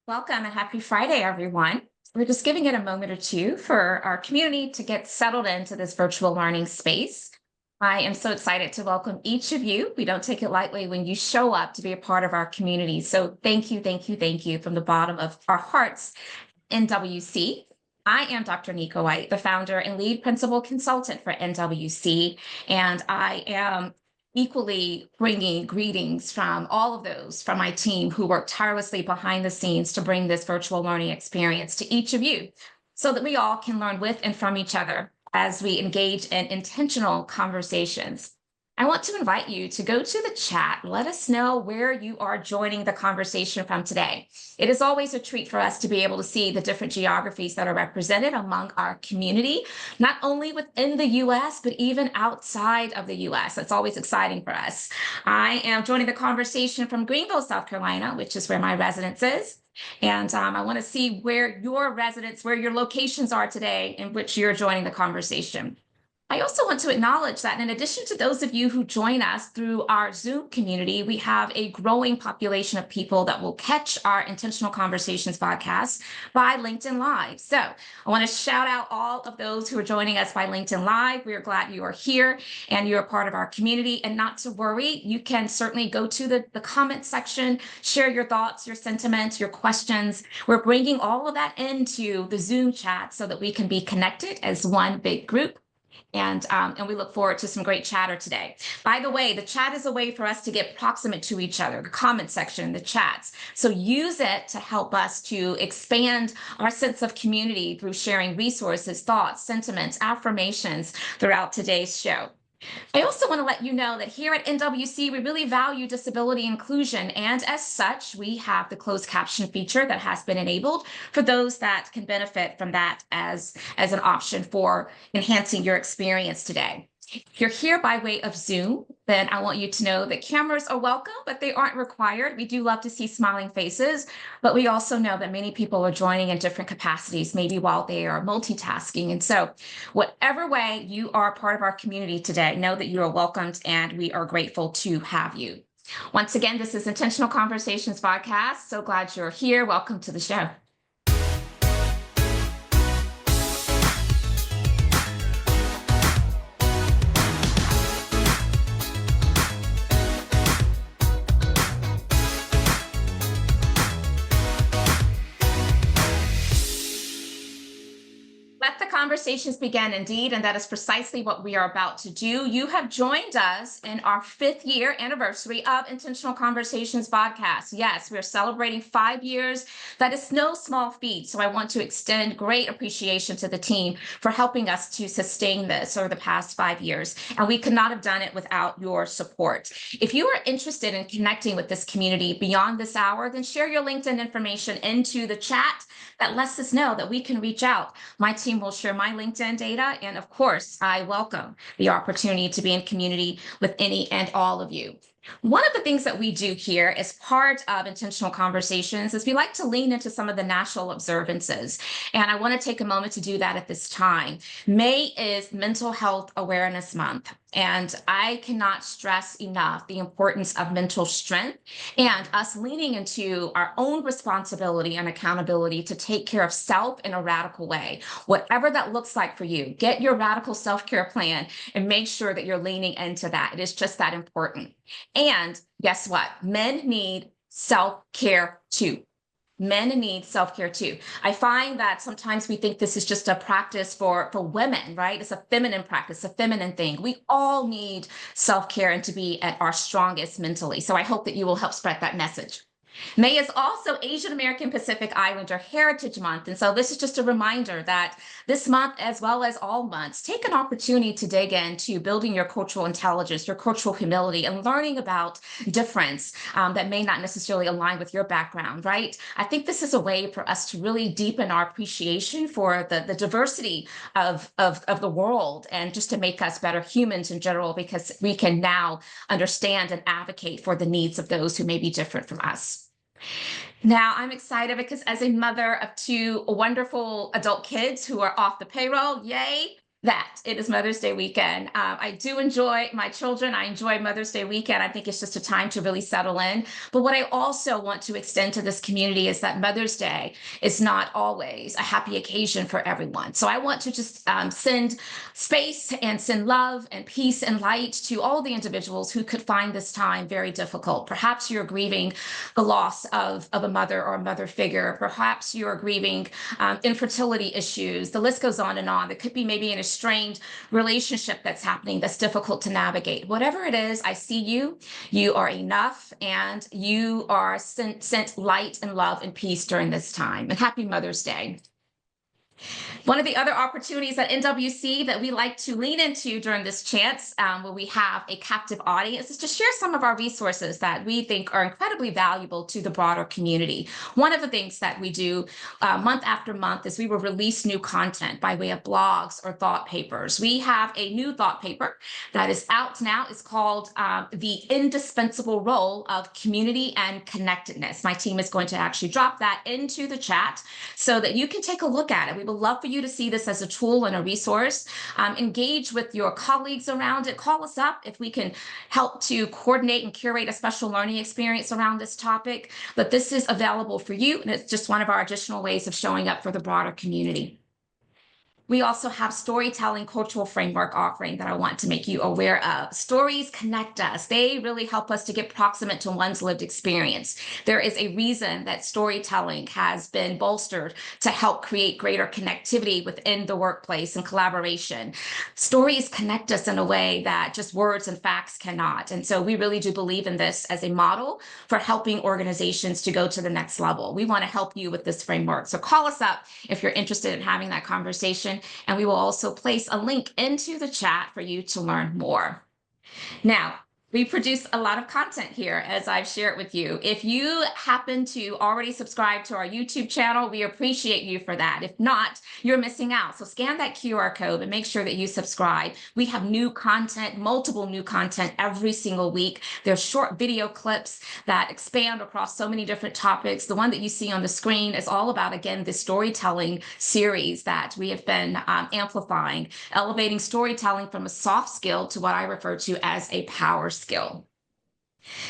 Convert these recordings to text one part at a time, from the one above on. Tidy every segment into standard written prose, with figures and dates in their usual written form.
Welcome and happy Friday, everyone. We're just giving it a moment or two for our community to get settled into this virtual learning space. I am so excited to welcome each of you. We don't take it lightly when you show up to be a part of our community. So thank you, thank you, thank you from the bottom of our hearts, NWC. I am Dr. Nika White, the founder and lead principal consultant for NWC, and I am equally bringing greetings from all of those from my team who work tirelessly behind the scenes to bring this virtual learning experience to each of you so that we all can learn with and from each other as we engage in intentional conversations. I want to invite you to go to the chat. Let us know where you are joining the conversation from today. It is always a treat for us to be able to see the different geographies that are represented among our community, not only within the US, but even outside of the US. That's always exciting for us. I am joining the conversation from Greenville, South Carolina, which is where my residence is. And I want to see where your residence, where your locations are today in which you're joining the conversation. I also want to acknowledge that in addition to those of you who join us through our Zoom community, we have a growing population of people that will catch our Intentional Conversations podcast by LinkedIn Live. So I want to shout out all of those who are joining us by LinkedIn Live. We are glad you are here and you're a part of our community. And not to worry, you can certainly go to the comment section, share your thoughts, your sentiments, your questions. We're bringing all of that into the Zoom chat so that we can be connected as one big group. And we look forward to some great chatter today. By the way, the chat is a way for us to get proximate to each other, the comment section, the chats. So use it to help us to expand our sense of community through sharing resources, thoughts, sentiments, affirmations throughout today's show. I also want to let you know that here at NWC, we really value disability inclusion. And as such, we have the closed caption feature that has been enabled for those that can benefit from that as an option for enhancing your experience today. If you're here by way of Zoom, then I want you to know that cameras are welcome, but they aren't required. We do love to see smiling faces, but we also know that many people are joining in different capacities, maybe while they are multitasking. And so whatever way you are a part of our community today, know that you are welcomed and we are grateful to have you. Once again, this is Intentional Conversations podcast. So glad you're here. Welcome to the show. Conversations begin indeed, and that is precisely what we are about to do. You have joined us in our 5th year anniversary of Intentional Conversations podcast. Yes, we're celebrating 5 years. That is no small feat. So I want to extend great appreciation to the team for helping us to sustain this over the past 5 years. And we could not have done it without your support. If you are interested in connecting with this community beyond this hour, then share your LinkedIn information into the chat. That lets us know that we can reach out. My team will share my LinkedIn data. And of course, I welcome the opportunity to be in community with any and all of you. One of the things that we do here as part of Intentional Conversations is we like to lean into some of the national observances. And I want to take a moment to do that at this time. May is Mental Health Awareness Month. And I cannot stress enough the importance of mental strength and us leaning into our own responsibility and accountability to take care of self in a radical way. Whatever that looks like for you, get your radical self-care plan and make sure that you're leaning into that. It is just that important. And guess what? Men need self-care too. Men need self-care too. I find that sometimes we think this is just a practice for women, right? It's a feminine practice, a feminine thing. We all need self-care and to be at our strongest mentally. So I hope that you will help spread that message. May is also Asian American Pacific Islander Heritage Month. And so this is just a reminder that this month, as well as all months, take an opportunity to dig into building your cultural intelligence, your cultural humility, and learning about difference that may not necessarily align with your background, right? I think this is a way for us to really deepen our appreciation for the diversity of the world and just to make us better humans in general, because we can now understand and advocate for the needs of those who may be different from us. Now, I'm excited because as a mother of 2 wonderful adult kids who are off the payroll, yay, that it is Mother's Day weekend. I do enjoy my children. I enjoy Mother's Day weekend. I think it's just a time to really settle in. But what I also want to extend to this community is that Mother's Day is not always a happy occasion for everyone. So I want to just send space and send love and peace and light to all the individuals who could find this time very difficult. Perhaps you're grieving the loss of a mother or a mother figure. Perhaps you're grieving infertility issues. The list goes on and on. There could be maybe an strained relationship that's happening that's difficult to navigate. Whatever it is, I see you. You are enough, and you are sent light and love and peace during this time. And happy Mother's Day. One of the other opportunities at NWC that we like to lean into during this chance, where we have a captive audience, is to share some of our resources that we think are incredibly valuable to the broader community. One of the things that we do month after month is we will release new content by way of blogs or thought papers. We have a new thought paper that is out now. It's called The Indispensable Role of Community and Connectedness. My team is going to actually drop that into the chat so that you can take a look at it. We would love for you to see this as a tool and a resource. Engage with your colleagues around it. Call us up if we can help to coordinate and curate a special learning experience around this topic. But this is available for you, and it's just one of our additional ways of showing up for the broader community. We also have storytelling cultural framework offering that I want to make you aware of. Stories connect us. They really help us to get proximate to one's lived experience. There is a reason that storytelling has been bolstered to help create greater connectivity within the workplace and collaboration. Stories connect us in a way that just words and facts cannot. And so we really do believe in this as a model for helping organizations to go to the next level. We want to help you with this framework. So call us up if you're interested in having that conversation. And we will also place a link into the chat for you to learn more. Now, we produce a lot of content here, as I've shared with you. If you happen to already subscribe to our YouTube channel, we appreciate you for that. If not, you're missing out. So scan that QR code and make sure that you subscribe. We have new content, multiple new content every single week. There's short video clips that expand across so many different topics. The one that you see on the screen is all about, again, the storytelling series that we have been amplifying, elevating storytelling from a soft skill to what I refer to as a power skill.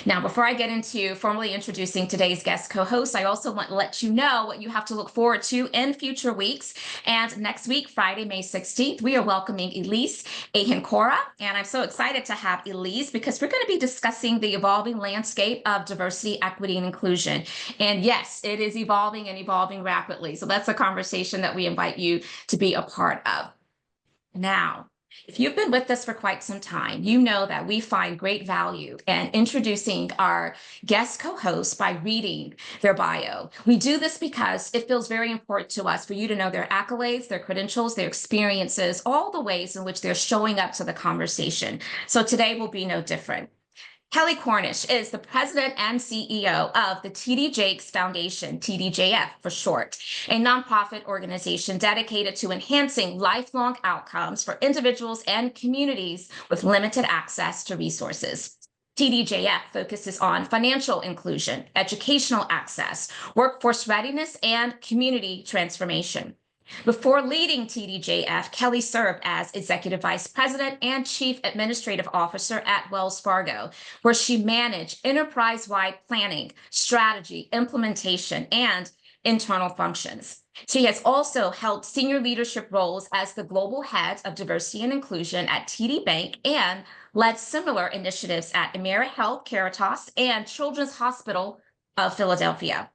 Now, before I get into formally introducing today's guest co-host, I also want to let you know what you have to look forward to in future weeks. And next week, Friday, May 16th, we are welcoming Elise Ahenkora. And I'm so excited to have Elise because we're going to be discussing the evolving landscape of diversity, equity, and inclusion. And yes, it is evolving and evolving rapidly. So that's a conversation that we invite you to be a part of. Now, if you've been with us for quite some time, you know that we find great value in introducing our guest co-hosts by reading their bio. We do this because it feels very important to us for you to know their accolades, their credentials, their experiences, all the ways in which they're showing up to the conversation. So today will be no different. Kelley Cornish is the president and CEO of the TD Jakes Foundation, TDJF for short, a nonprofit organization dedicated to enhancing lifelong outcomes for individuals and communities with limited access to resources. TDJF focuses on financial inclusion, educational access, workforce readiness, and community transformation. Before leading TDJF, Kelley served as Executive Vice President and Chief Administrative Officer at Wells Fargo, where she managed enterprise-wide planning, strategy, implementation, and internal functions. She has also held senior leadership roles as the Global Head of Diversity and Inclusion at TD Bank and led similar initiatives at AmeriHealth, Caritas, and Children's Hospital of Philadelphia.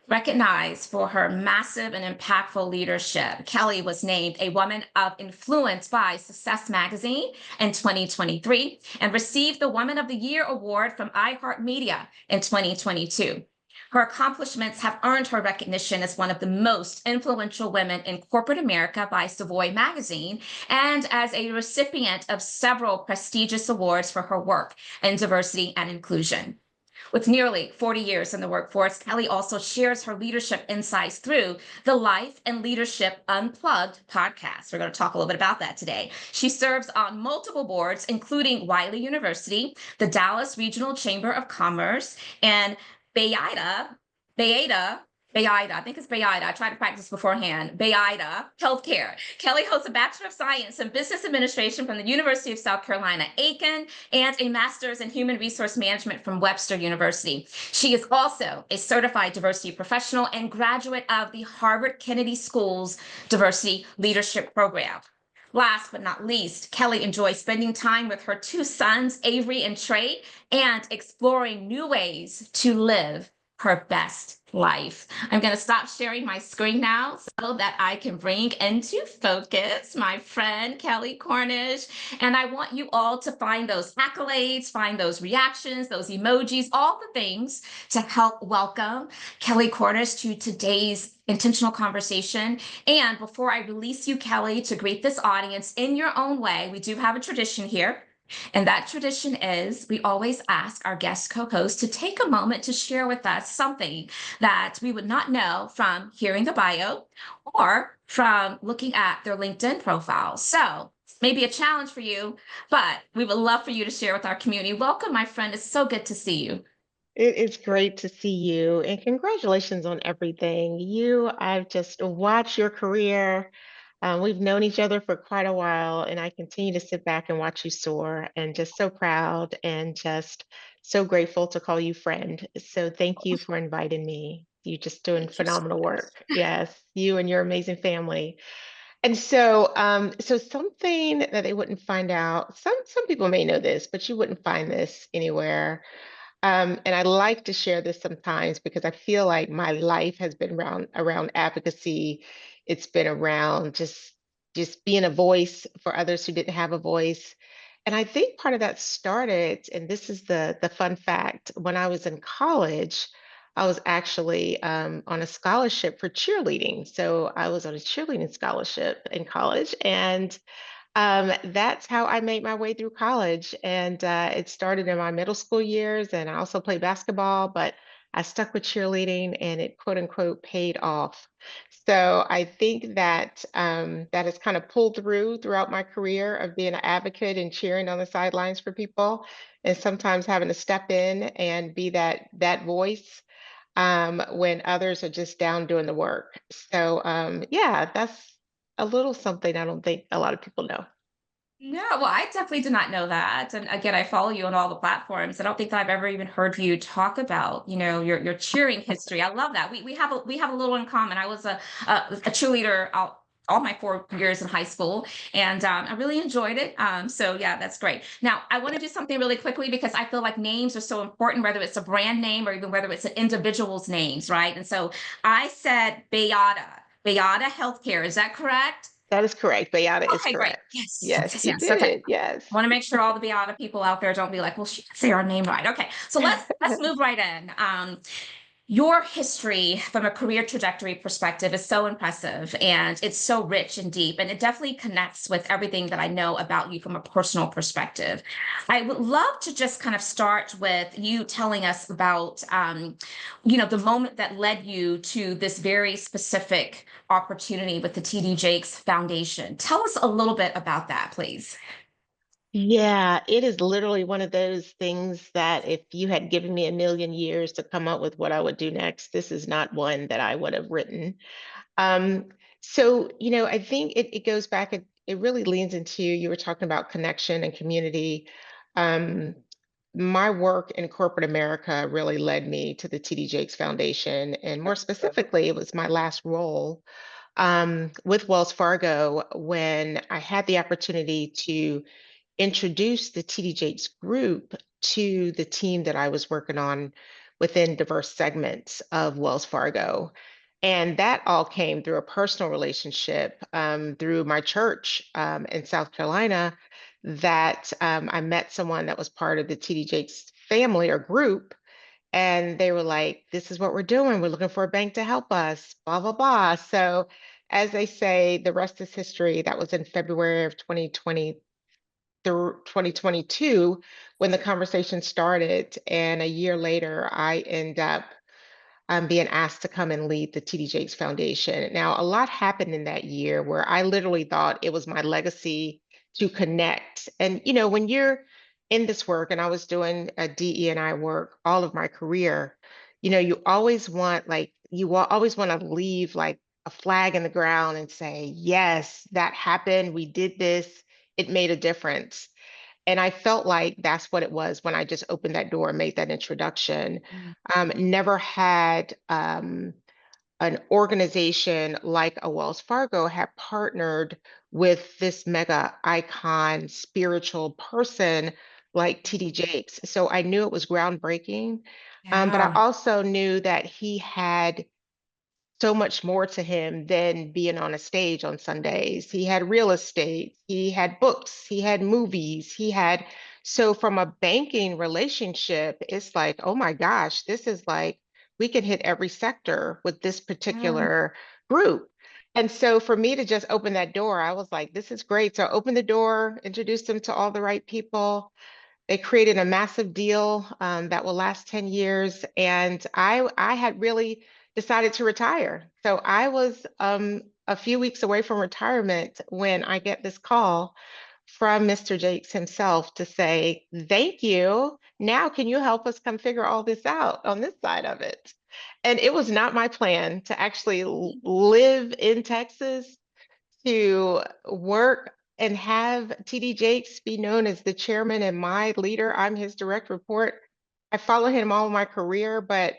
Recognized for her massive and impactful leadership, Kelley was named a Woman of Influence by Success Magazine in 2023 and received the Woman of the Year award from iHeartMedia in 2022. Her accomplishments have earned her recognition as one of the most influential women in corporate America by Savoy Magazine and as a recipient of several prestigious awards for her work in diversity and inclusion. With nearly 40 years in the workforce, Kelley also shares her leadership insights through the Life and Leadership Unplugged podcast. We're going to talk a little bit about that today. She serves on multiple boards, including Wiley University, the Dallas Regional Chamber of Commerce, and Beta Bayida. I think it's Bayida. I tried to practice beforehand. Bayida Healthcare. Kelley holds a Bachelor of Science in Business Administration from the University of South Carolina, Aiken, and a Master's in Human Resource Management from Webster University. She is also a certified diversity professional and graduate of the Harvard Kennedy School's Diversity Leadership Program. Last but not least, Kelley enjoys spending time with her two sons, Avery and Trey, and exploring new ways to live her best life. I'm going to stop sharing my screen now so that I can bring into focus my friend Kelley Cornish. And I want you all to find those accolades, find those reactions, those emojis, all the things to help welcome Kelley Cornish to today's intentional conversation. And before I release you, Kelley, to greet this audience in your own way, we do have a tradition here. And that tradition is we always ask our guest co-host to take a moment to share with us something that we would not know from hearing the bio or from looking at their LinkedIn profile. So maybe a challenge for you, but we would love for you to share with our community. Welcome, my friend. It's so good to see you. It is great to see you and congratulations on everything. I've just watched your career. We've known each other for quite a while, and I continue to sit back and watch you soar and just so proud and just so grateful to call you friend. So thank you for inviting me. You're just doing Thank you so phenomenal much. work. Yes, you and your amazing family. And so something that they wouldn't find out, some people may know this, but you wouldn't find this anywhere. And I like to share this sometimes because I feel like my life has been around advocacy. It's been around just being a voice for others who didn't have a voice. And I think part of that started, and this is the fun fact, when I was in college, I was actually on a scholarship for cheerleading. So I was on a cheerleading scholarship in college, and that's how I made my way through college, and it started in my middle school years, and I also played basketball, but I stuck with cheerleading, and it quote unquote paid off. So I think that that has kind of pulled throughout my career of being an advocate and cheering on the sidelines for people, and sometimes having to step in and be that voice when others are just down doing the work. So yeah, that's a little something I don't think a lot of people know. No, well, I definitely did not know that. And again, I follow you on all the platforms. I don't think that I've ever even heard you talk about, your cheering history. I love that. We have a little in common. I was a cheerleader all my 4 years in high school, and I really enjoyed it. So yeah, that's great. Now, I want to do something really quickly because I feel like names are so important, whether it's a brand name or even whether it's an individual's names, right? And so I said Bayada Healthcare. Is that correct? That is correct. Bayada is Okay, great. correct. Yes, yes, Yes, yes, you yes. Okay. did. Yes. Want to make sure all the Beata people out there don't be like, well, she didn't say our name right. Okay, so let's move right in. Your history from a career trajectory perspective is so impressive and it's so rich and deep, and it definitely connects with everything that I know about you from a personal perspective. I would love to just kind of start with you telling us about, the moment that led you to this very specific opportunity with the TD Jakes Foundation. Tell us a little bit about that, please. Yeah, it is literally one of those things that if you had given me a million years to come up with what I would do next, this is not one that I would have written. Um, I think it goes back, it really leans into, you were talking about connection and community. Um, my work in corporate America really led me to the TD Jakes Foundation. And more specifically, it was my last role with Wells Fargo when I had the opportunity to introduce the TD Jakes group to the team that I was working on within diverse segments of Wells Fargo. And that all came through a personal relationship through my church in South Carolina that I met someone that was part of the TD Jakes family or group. And they were like, this is what we're doing. We're looking for a bank to help us, blah, blah, blah. So, as they say, the rest is history. That was in February of 2020 through 2022 when the conversation started. And a year later, I end up being asked to come and lead the TD Jakes Foundation. Now, a lot happened in that year where I literally thought it was my legacy to connect. And, when you're in this work, and I was doing a DE&I work all of my career, you always want like always want to leave like a flag in the ground and say, yes, that happened. We did this. It made a difference. And I felt like that's what it was when I just opened that door and made that introduction. Mm. Never had an organization like a Wells Fargo had partnered with this mega icon spiritual person like TD Jakes. So I knew it was groundbreaking. But I Yeah. also knew that he had so much more to him than being on a stage on Sundays. He had real estate, he had books, he had movies, so from a banking relationship, it's like, oh my gosh, this is like, we can hit every sector with this Yeah. particular group. And so for me to just open that door, I was like, this is great. So I opened the door, introduced them to all the right people. They created a massive deal that will last 10 years. And I had really decided to retire. So I was a few weeks away from retirement when I get this call from Mr. Jakes himself to say, thank you. Now, can you help us come figure all this out on this side of it? And it was not my plan to actually live in Texas, to work and have TD Jakes be known as the chairman and my leader. I'm his direct report. I follow him all my career, but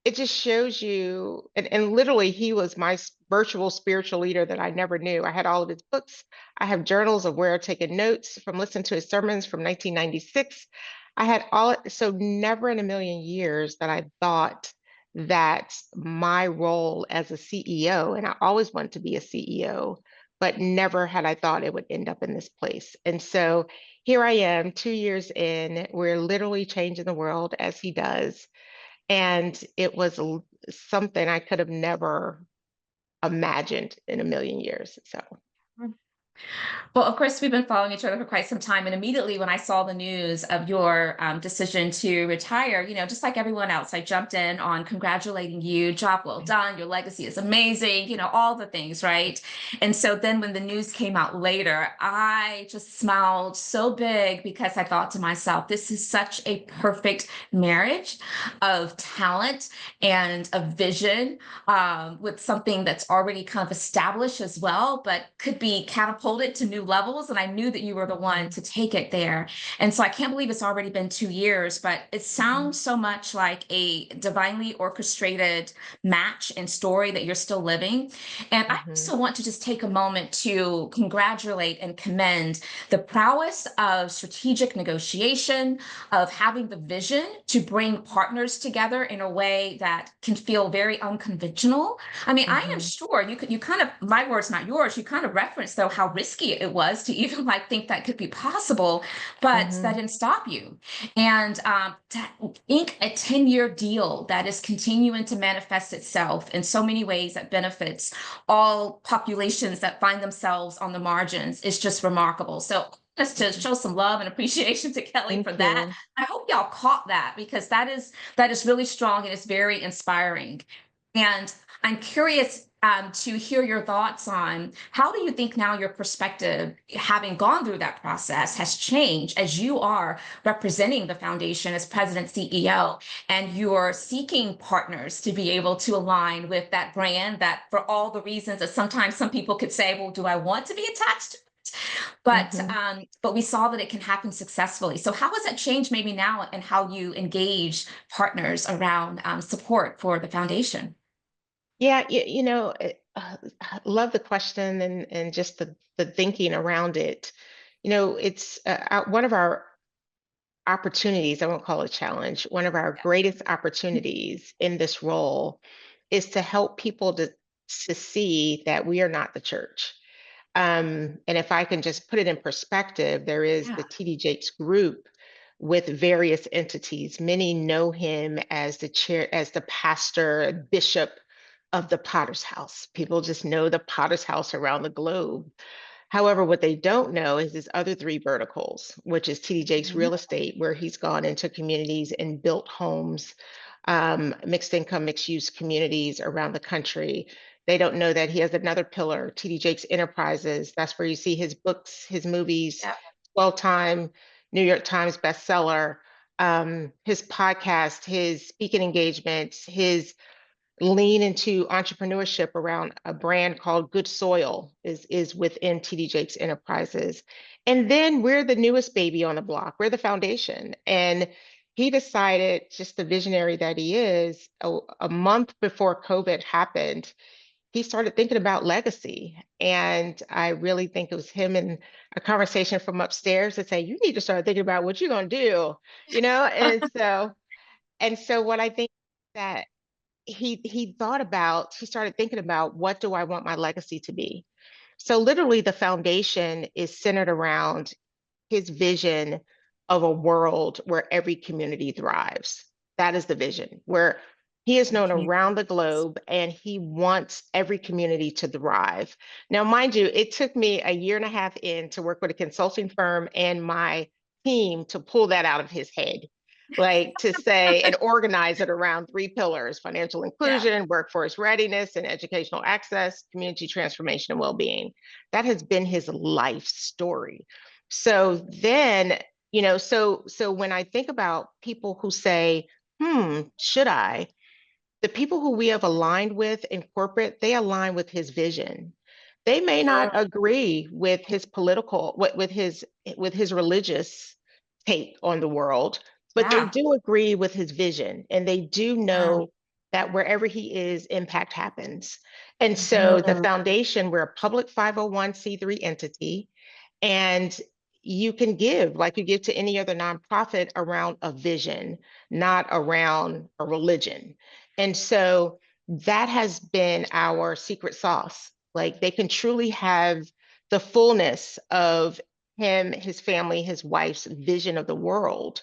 it just shows you, and literally he was my virtual spiritual leader that I never knew. I had all of his books. I have journals of where I've taken notes from listening to his sermons from 1996. I had so never in a million years that I thought that my role as a CEO, and I always wanted to be a CEO, but never had I thought it would end up in this place. And so here I am, 2 years in, we're literally changing the world as he does. And it was something I could have never imagined in a million years. So, Well, of course, we've been following each other for quite some time. And immediately when I saw the news of your decision to retire, just like everyone else, I jumped in on congratulating you. Job well done. Your legacy is amazing, all the things, right? And so then when the news came out later, I just smiled so big because I thought to myself, this is such a perfect marriage of talent and a vision with something that's already kind of established as well, but could be catapulted to new levels. And I knew that you were the one mhm, to take it there. And so I can't believe it's already been 2 years, but it mhm, sounds so much like a divinely orchestrated match and story that you're still living. And I mhm, also want to just take a moment to congratulate and commend the prowess of strategic negotiation, of having the vision to bring partners together in a way that can feel very unconventional. I mean, I am mhm, sure you kind of, my words, not yours, you kind of referenced though how risky it was to even like think that could be possible, but that mhm, didn't stop you. And to ink a 10-year deal that is continuing to manifest itself in so many ways that benefits all populations that find themselves on the margins is just remarkable. So just to mhm. show some love and appreciation to Kelley for Thank that. you. I hope y'all caught that because that is really strong and it's very inspiring. And I'm curious to hear your thoughts on how do you think now your perspective, having gone through that process, has changed as you are representing the foundation as president CEO and you're seeking partners to be able to align with that brand that for all the reasons that sometimes some people could say, well, do I want to be attached to it? Mhm. But we saw that it can happen successfully. So how has that changed maybe now and how you engage partners around support for the foundation? Yeah, I love the question and just the thinking around it. It's one of our opportunities, I won't call it a challenge, one of our greatest opportunities in this role is to help people to see that we are not the church. And if I can just put it in perspective, there is Yeah. the TD Jakes group with various entities. Many know him as the chair, as the pastor, bishop of the Potter's House. People just know the Potter's House around the globe. However, what they don't know is his other three verticals, which is TD Jakes Mhm. Real Estate, where he's gone into communities and built homes, mixed income, mixed use communities around the country. They don't know that he has another pillar, TD Jakes Enterprises. That's where you see his books, his movies, Yeah. 12-time New York Times bestseller, his podcast, his speaking engagements, his lean into entrepreneurship around a brand called Good Soil is within TD Jakes Enterprises. And then we're the newest baby on the block. We're the foundation. And he decided, just the visionary that he is, a month before COVID happened, he started thinking about legacy. And I really think it was him and a conversation from upstairs to say, you need to start thinking about what you're going to do, And so what I think that he started thinking about, what do I want my legacy to be? So literally the foundation is centered around his vision of a world where every community thrives. That is the vision, where he is known around the globe and he wants every community to thrive. Now, mind you, it took me a year and a half in to work with a consulting firm and my team to pull that out of his head, like to say and organize it around three pillars: financial Yeah. inclusion, workforce readiness, and educational access, community transformation, and well-being. That has been his life story. So then, so when I think about people who say, should I? The people who we have aligned with in corporate, they align with his vision. They may not agree with his political, with his religious take on the world, but they Yeah. do agree with his vision, and they do Yeah. know that wherever he is, impact happens. And so the Mhm. foundation, we're a public 501(c)(3) entity, and you can give like you give to any other nonprofit around a vision, not around a religion. And so that has been our secret sauce. Like they can truly have the fullness of him, his family, his wife's vision of the world,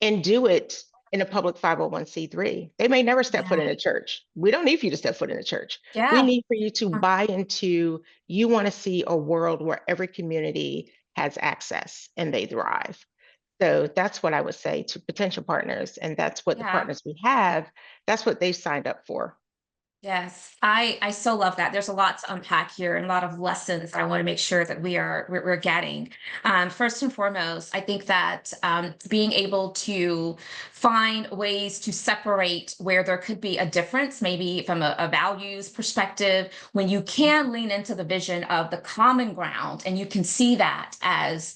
and do it in a public 501(c)(3). They may never step foot Yeah. in a church. We don't need for you to step foot in a church. We Yeah. need for you to buy into, you want to see a world where every community has access and they thrive. So that's what I would say to potential partners. And that's what the Yeah. partners we have, that's what they signed up for. Yes, I so love that. There's a lot to unpack here and a lot of lessons that I want to make sure that we're getting. First and foremost, I think that being able to find ways to separate where there could be a difference, maybe from a values perspective, when you can lean into the vision of the common ground and you can see that as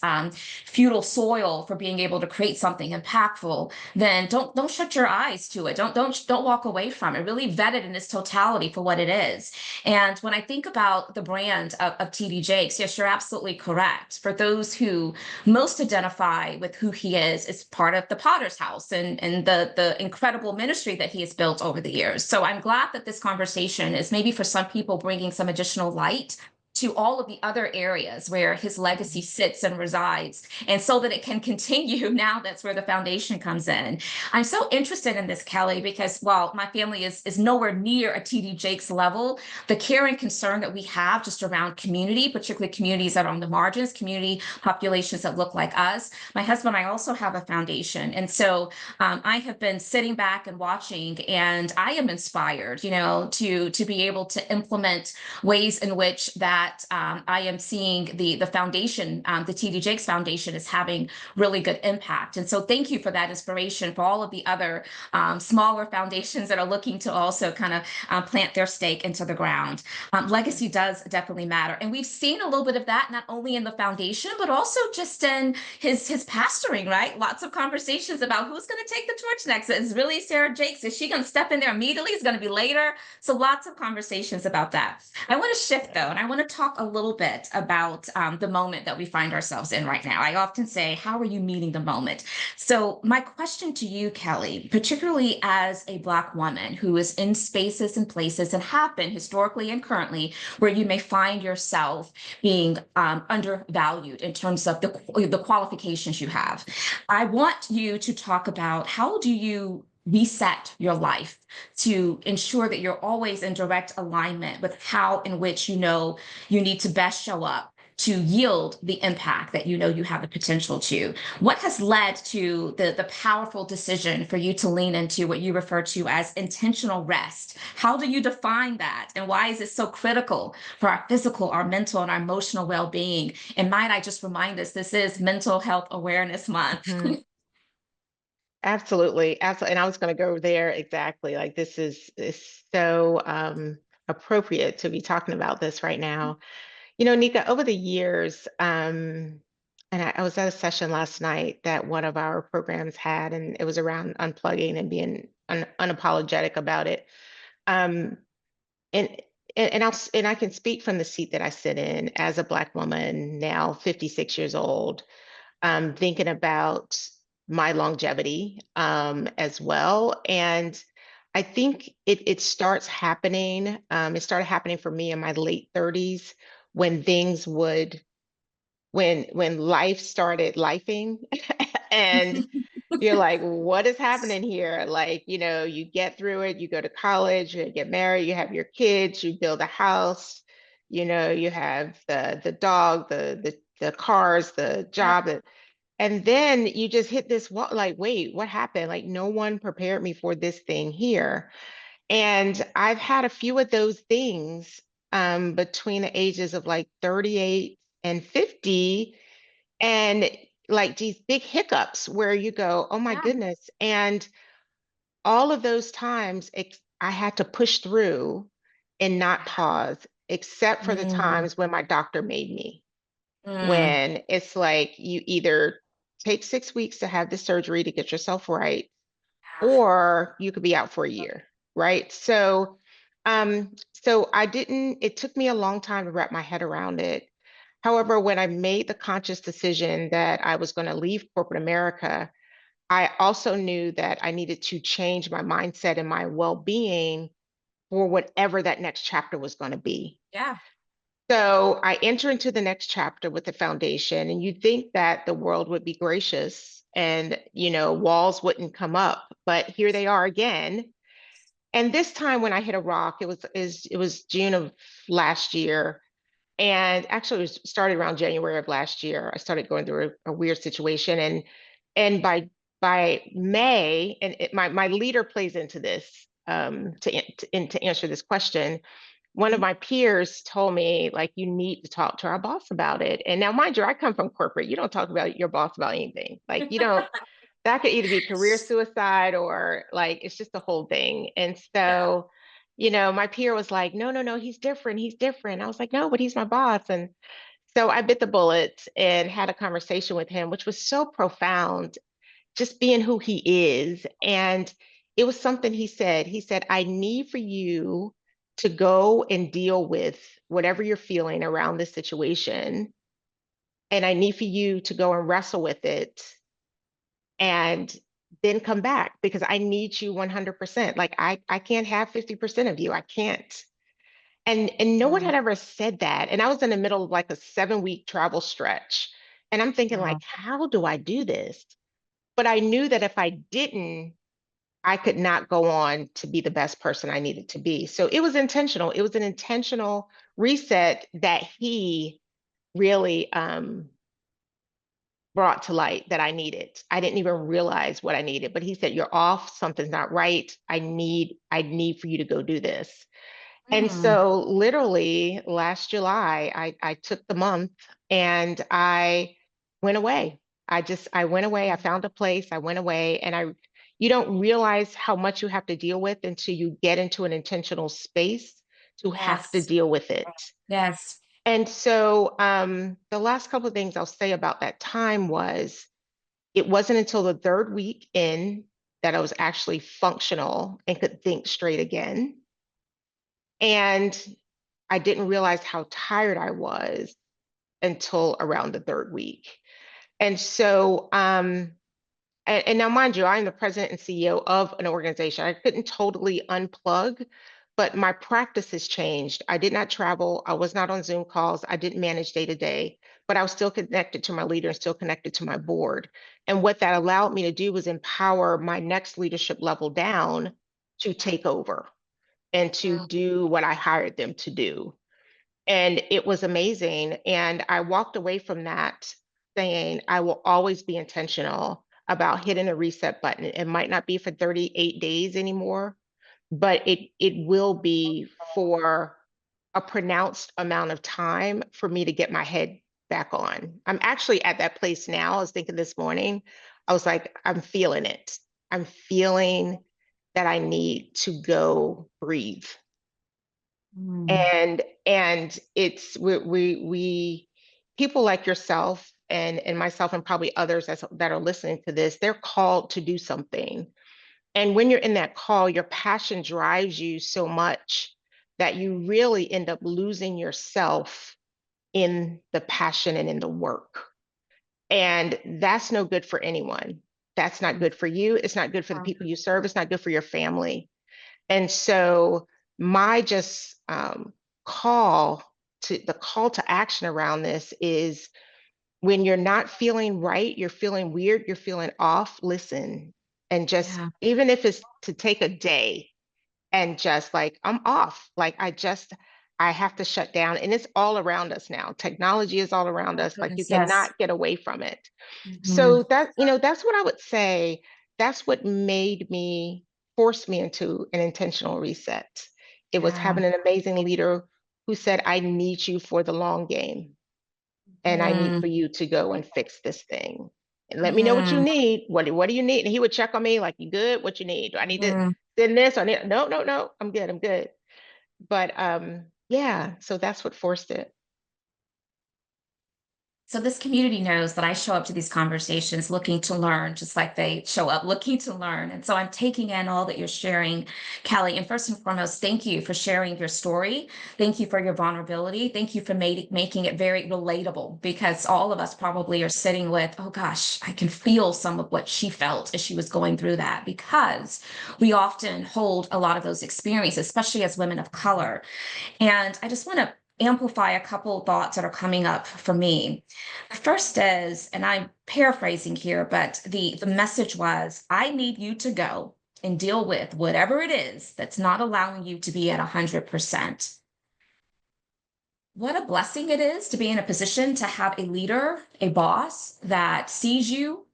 feudal soil for being able to create something impactful, then don't shut your eyes to it. Don't walk away from it. Really vet it in its totality for what it is. And when I think about the brand of TD Jakes, yes, you're absolutely correct. For those who most identify with who he is part of the Potter's House and the incredible ministry that he has built over the years. So I'm glad that this conversation is maybe for some people bringing some additional light to all of the other areas where his legacy sits and resides, and so that it can continue. Now that's where the foundation comes in. I'm so interested in this, Kelley, because while my family is nowhere near a TD Jakes level, the care and concern that we have just around community, particularly communities that are on the margins, community populations that look like us. My husband and I also have a foundation, and so I have been sitting back and watching, and I am inspired, to be able to implement ways in which that I am seeing the foundation, the TD Jakes Foundation, is having really good impact. And so thank you for that inspiration for all of the other smaller foundations that are looking to also kind of plant their stake into the ground. Legacy does definitely matter. And we've seen a little bit of that, not only in the foundation, but also just in his pastoring, right? Lots of conversations about who's going to take the torch next. Is really Sarah Jakes? Is she going to step in there immediately? Is going to be later? So lots of conversations about that. I want to shift though, and I want to talk a little bit about the moment that we find ourselves in right now. I often say, how are you meeting the moment? So my question to you, Kelley, particularly as a Black woman who is in spaces and places and have been historically and currently where you may find yourself being undervalued in terms of the qualifications you have, I want you to talk about how do you reset your life to ensure that you're always in direct alignment with how in which you need to best show up to yield the impact that you have the potential to. What has led to the powerful decision for you to lean into what you refer to as intentional rest? How do you define that? And why is it so critical for our physical, our mental, and our emotional well-being? And might I just remind us, this is Mental Health Awareness Month. Mhm. Absolutely, absolutely. And I was going to go there exactly. Like this is so appropriate to be talking about this right now. You know, Nika, over the years, and I was at a session last night that one of our programs had, and it was around unplugging and being unapologetic about it. Um, and and I can speak from the seat that I sit in as a Black woman now, 56 years old, thinking about my longevity as well. And I think it starts happening. It started happening for me in my late 30s when things would when life started lifing and you're like, what is happening here? Like, you know, you get through it, you go to college, you get married, you have your kids, you build a house, you know, you have the dog, the cars, the Yep. job, and then you just hit this wall, like, wait, what happened? Like, no one prepared me for this thing here. And I've had a few of those things between the ages of like 38 and 50, and like these big hiccups where you go, oh my Yeah. goodness. And all of those times, I had to push through and not pause, except for the Mm, times when my doctor made me, mm, when it's like you either take 6 weeks to have the surgery to get yourself right, or you could be out for a year, right? So I didn't, it took me a long time to wrap my head around it. However, when I made the conscious decision that I was going to leave corporate America, I also knew that I needed to change my mindset and my well-being for whatever that next chapter was going to be. yeah. So I enter into the next chapter with the foundation, and you'd think that the world would be gracious and, you know, walls wouldn't come up, but here they are again. And this time when I hit a rock, it was June of last year, and actually it started around January of last year. I started going through a weird situation, and by May, and my leader plays into this to answer this question. One of Mhm. my peers told me, like, you need to talk to our boss about it. And now, mind you, I come from corporate. You don't talk about your boss about anything. Like, you don't, that could either be career suicide or like it's just the whole thing. And Yeah. so, you know, my peer was like, no, no, no, he's different. He's different. I was like, no, but he's my boss. And so I bit the bullet and had a conversation with him, which was so profound, just being who he is. And it was something he said. He said, I need for you to go and deal with whatever you're feeling around this situation. And I need for you to go and wrestle with it and then come back because I need you 100%. Like I can't have 50% of you. I can't. And no one Mm, had ever said that. And I was in the middle of like a 7 week travel stretch. And I'm thinking wow. like, how do I do this? But I knew that if I didn't, I could not go on to be the best person I needed to be. So it was intentional. It was an intentional reset that he really brought to light that I needed. I didn't even realize what I needed, but he said, "You're off, something's not right. I need for you to go do this." And Mm, so literally last July, I took the month and I went away. I went away. I found a place. I went away and you don't realize how much you have to deal with until you get into an intentional space to have to yes. deal with it. Yes. And so the last couple of things I'll say about that time was it wasn't until the third week in that I was actually functional and could think straight again. And I didn't realize how tired I was until around the third week. And so, and now, mind you, I'm the president and CEO of an organization. I couldn't totally unplug, but my practice has changed. I did not travel. I was not on Zoom calls. I didn't manage day to day, but I was still connected to my leader and still connected to my board. And what that allowed me to do was empower my next leadership level down to take over and to Mm, do what I hired them to do. And it was amazing. And I walked away from that saying, I will always be intentional about hitting a reset button. It might not be for 38 days anymore, but it will be for a pronounced amount of time for me to get my head back on. I'm actually at that place now. I was thinking this morning, I was like, I'm feeling it. I'm feeling that I need to go breathe. Mm, And it's we people like yourself and myself and probably others that are listening to this, they're called to do something. And when you're in that call, your passion drives you so much that you really end up losing yourself in the passion and in the work. And that's no good for anyone. That's not good for you. It's not good for the mm, people you serve. It's not good for your family. And so my just call the call to action around this is when you're not feeling right, you're feeling weird, you're feeling off, listen. And just yeah, even if it's to take a day and just like, I'm off. Like I have to shut down. And it's all around us now. Technology is all around oh us. Like you goodness, yes. cannot get away from it. Mhm. So that's what I would say. That's what made me force me into an intentional reset. It was Yeah. having an amazing leader who said, I need you for the long game and I need Mm, for you to go and fix this thing. And let me know what you mm, need. What do you need? And he would check on me like, you good? What you need? Do I need to mm. send this? Or no, no, no. I'm good. I'm good. But yeah, so that's what forced it. So this community knows that I show up to these conversations looking to learn, just like they show up looking to learn. And so I'm taking in all that you're sharing, Kelley. And first and foremost, thank you for sharing your story. Thank you for your vulnerability. Thank you for making it very relatable because all of us probably are sitting with, oh gosh, I can feel some of what she felt as she was going through that because we often hold a lot of those experiences, especially as women of color. And I just want to amplify a couple of thoughts that are coming up for me. The first is, and I'm paraphrasing here, but the message was, I need you to go and deal with whatever it is that's not allowing you to be at 100%. What a blessing it is to be in a position to have a leader, a boss that sees you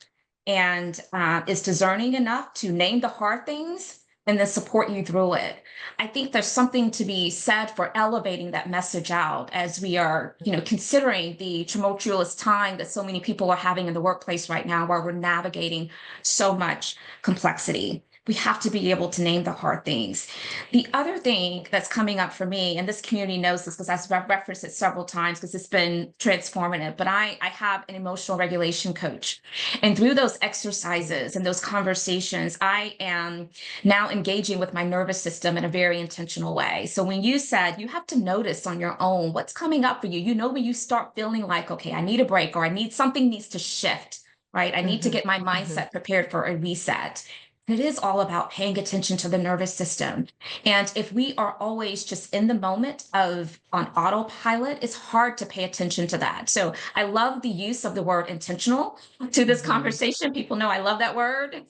and is discerning enough to name the hard things and then support you through it. I think there's something to be said for elevating that message out as we are, considering the tumultuous time that so many people are having in the workplace right now, where we're navigating so much complexity. We have to be able to name the hard things. The other thing that's coming up for me, and this community knows this because I've referenced it several times because it's been transformative, but I have an emotional regulation coach. And through those exercises and those conversations, I am now engaging with my nervous system in a very intentional way. So when you said you have to notice on your own what's coming up for you, when you start feeling like, okay, I need a break or something needs to shift, right? I need to Hmm. get my Hmm. mindset prepared for a reset. It is all about paying attention to the nervous system. And if we are always just in the moment of on autopilot, it's hard to pay attention to that. So I love the use of the word intentional to this Hmm. conversation. People know I love that word.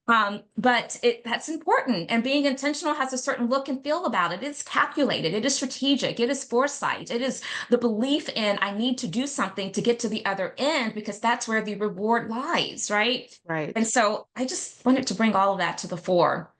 But that's important. And being intentional has a certain look and feel about it. It's calculated, it is strategic, it is foresight, it is the belief in I need to do something to get to the other end because that's where the reward lies, right? And Right. so I just wanted to bring all of that to the fore.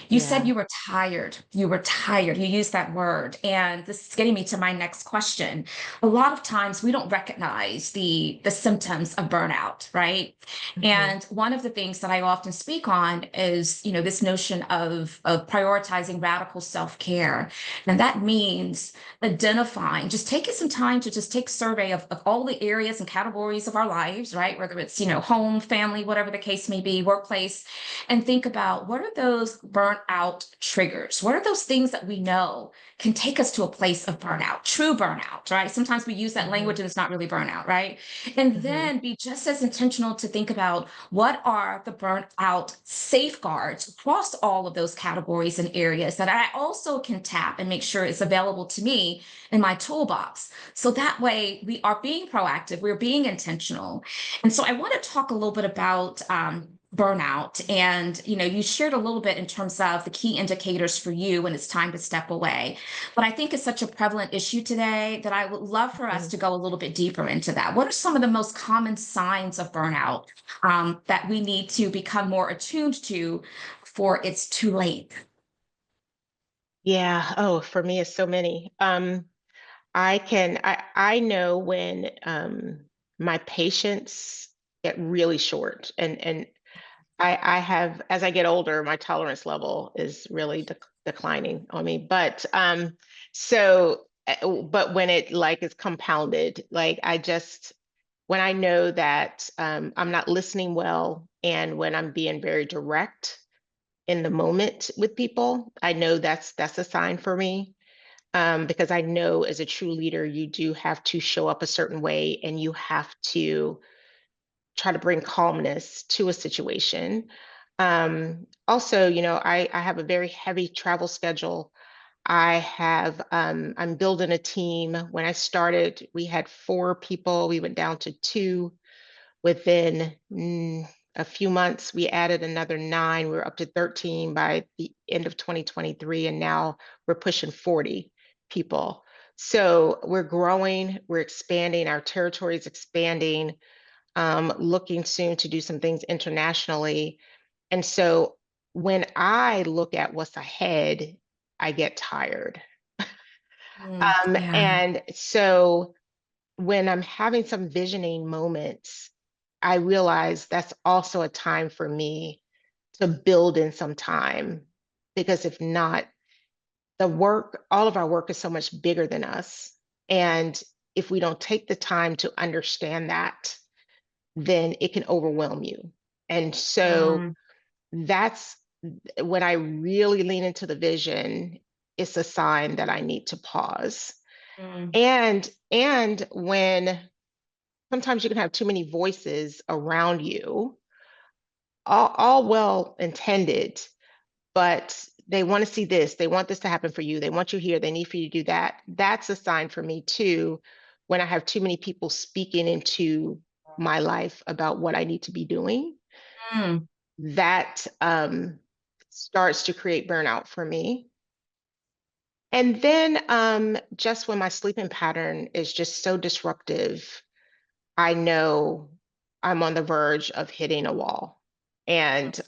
You said Yeah. you were tired. You were tired. You used that word. And this is getting me to my next question. A lot of times we don't recognize the symptoms of burnout, right? Hmm. And one of the things that I often speak on is, this notion of prioritizing radical self-care. And that means identifying, just taking some time to just take survey of all the areas and categories of our lives, right? Whether it's, home, family, whatever the case may be, workplace, and think about what are those burnout triggers? What are those things that we know can take us to a place of burnout, true burnout, right? Sometimes we use that Hmm. language and it's not really burnout, right? And Hmm. then be just as intentional to think about what are the burnout safeguards across all of those categories and areas that I also can tap and make sure it's available to me in my toolbox. So that way we are being proactive, we're being intentional. And so I want to talk a little bit about burnout. And, you shared a little bit in terms of the key indicators for you when it's time to step away. But I think it's such a prevalent issue today that I would love for us Hmm. to go a little bit deeper into that. What are some of the most common signs of burnout that we need to become more attuned to before it's too late? Yeah. Oh, for me, it's so many. I know when my patience get really short, and I have, as I get older, my tolerance level is really declining on me. But when it like is compounded, like when I know that I'm not listening well, and when I'm being very direct in the moment with people, I know that's a sign for me. Because I know as a true leader, you do have to show up a certain way, and you have to try to bring calmness to a situation. Also, I have a very heavy travel schedule. I'm building a team. When I started, we had 4 people. We went down to 2. Within a few months, we added another 9. We're up to 13 by the end of 2023, and now we're pushing 40 people. So we're growing, we're expanding, our territory is expanding, looking soon to do some things internationally. And so when I look at what's ahead, I get tired. Yeah. And so when I'm having some visioning moments, I realize that's also a time for me to build in some time. Because if not, all of our work is so much bigger than us. And if we don't take the time to understand that, then it can overwhelm you. And so Mm, that's when I really lean into the vision, it's a sign that I need to pause. mm, And when sometimes you can have too many voices around you, all well intended, but they want to see this, they want this to happen for you, they want you here, they need for you to do that. That's a sign for me too, when I have too many people speaking into my life about what I need to be doing. mm, That starts to create burnout for me. And then just when my sleeping pattern is just so disruptive, I know I'm on the verge of hitting a wall. And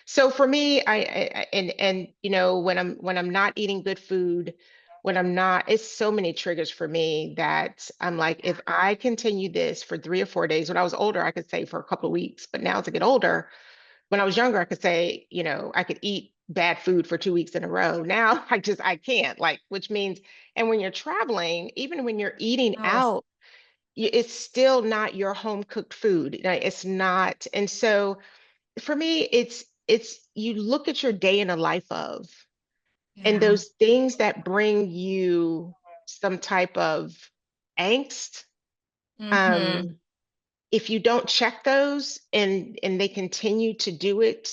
so for me, and when I'm not eating good food, when I'm not, it's so many triggers for me that I'm like, if I continue this for 3 or 4 days, when I was older, I could say for a couple of weeks, but now as I get older, when I was younger, I could say, I could eat bad food for 2 weeks in a row. Now I can't, like, which means, and when you're traveling, even when you're eating oh, out, it's still not your home cooked food. It's not. And so for me, it's you look at your day in the life of, and yeah. those things that bring you some type of angst. Um, Mm-hmm. if you don't check those, and they continue to do it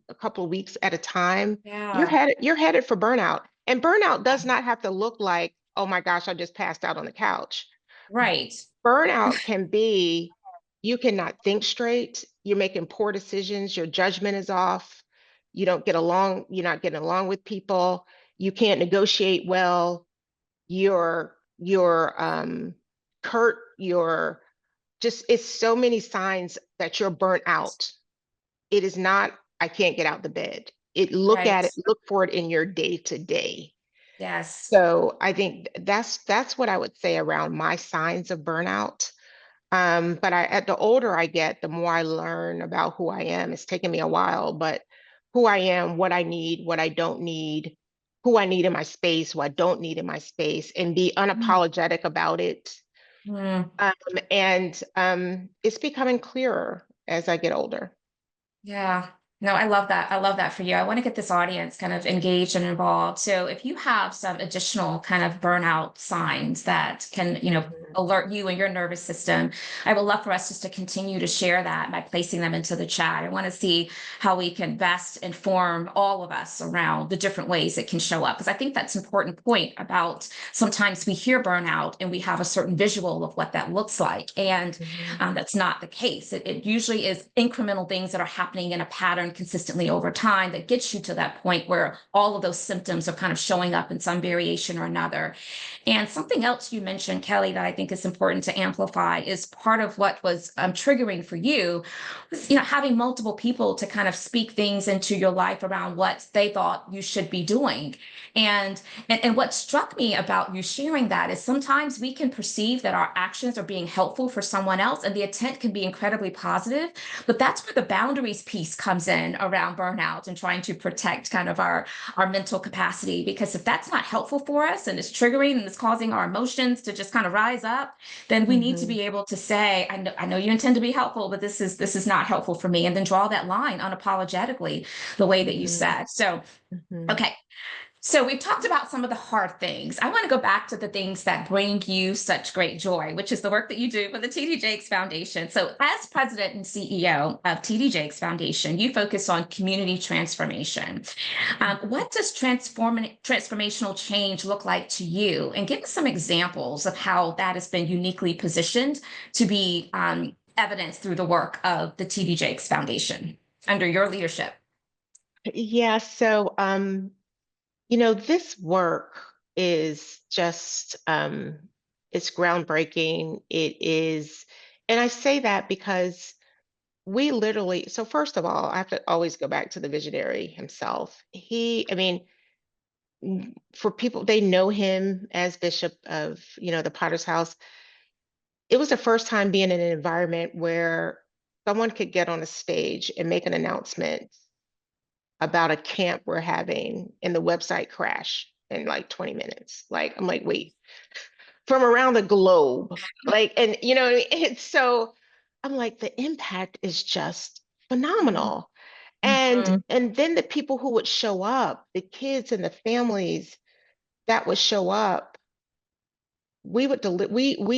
a couple of weeks at a time, Yeah. you're headed for burnout. And burnout does not have to look like, oh my gosh, I just passed out on the couch. Right. Burnout can be, you cannot think straight, you're making poor decisions, your judgment is off, you're not getting along with people, you can't negotiate well, you're curt, you're just, it's so many signs that you're burnt out. It is not, I can't get out the bed. Right. Look for it in your day to day. Yes. So I think that's what I would say around my signs of burnout. But at the older I get, the more I learn about who I am. It's taken me a while, but who I am, what I need, what I don't need, who I need in my space, what I don't need in my space, and be Mm, unapologetic about it. mm. And it's becoming clearer as I get older. Yeah. No, I love that. I love that for you. I want to get this audience kind of engaged and involved. So if you have some additional kind of burnout signs that can, Mhm. alert you and your nervous system, I would love for us just to continue to share that by placing them into the chat. I want to see how we can best inform all of us around the different ways it can show up. Because I think that's an important point about sometimes we hear burnout and we have a certain visual of what that looks like. And Mhm. that's not the case. It usually is incremental things that are happening in a pattern pattern consistently over time that gets you to that point where all of those symptoms are kind of showing up in some variation or another. And something else you mentioned, Kelley, that I think is important to amplify is part of what was triggering for you was, having multiple people to kind of speak things into your life around what they thought you should be doing. And what struck me about you sharing that is sometimes we can perceive that our actions are being helpful for someone else, and the intent can be incredibly positive. But that's where the boundaries piece comes in around burnout and trying to protect kind of our mental capacity. Because if that's not helpful for us and it's triggering and it's causing our emotions to just kind of rise up, then we need to Mhm. be able to say, I know you intend to be helpful, but this is not helpful for me, and then draw that line unapologetically the way that you Mhm. said. So, Mhm. okay. So we've talked about some of the hard things. I want to go back to the things that bring you such great joy, which is the work that you do with the TD Jakes Foundation. So as president and CEO of TD Jakes Foundation, you focus on community transformation. What does transformational change look like to you? And give us some examples of how that has been uniquely positioned to be evidenced through the work of the TD Jakes Foundation under your leadership. Yeah, so this work is just it's groundbreaking. It is, and I say that because we literally, so first of all, I have to always go back to the visionary himself. I mean, for people, they know him as Bishop of, the Potter's House. It was the first time being in an environment where someone could get on a stage and make an announcement about a camp we're having and the website crash in like 20 minutes. Like, I'm like, wait, from around the globe. Like, and what I mean? It's so I'm like, the impact is just Mhm. phenomenal. And Mhm. and then the people who would show up, the kids and the families that would show up, we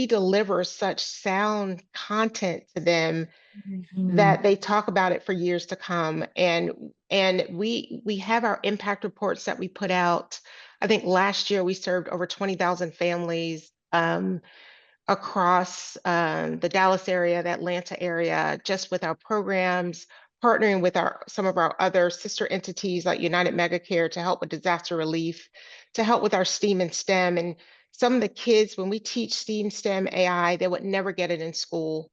deliver such sound content to them Mhm. that they talk about it for years to come. And we have our impact reports that we put out. I think last year we served over 20,000 families across the Dallas area, the Atlanta area, just with our programs, partnering with our some of our other sister entities like United Mega Care to help with disaster relief, to help with our STEAM and STEM. And some of the kids, when we teach STEAM, STEM, AI, they would never get it in school.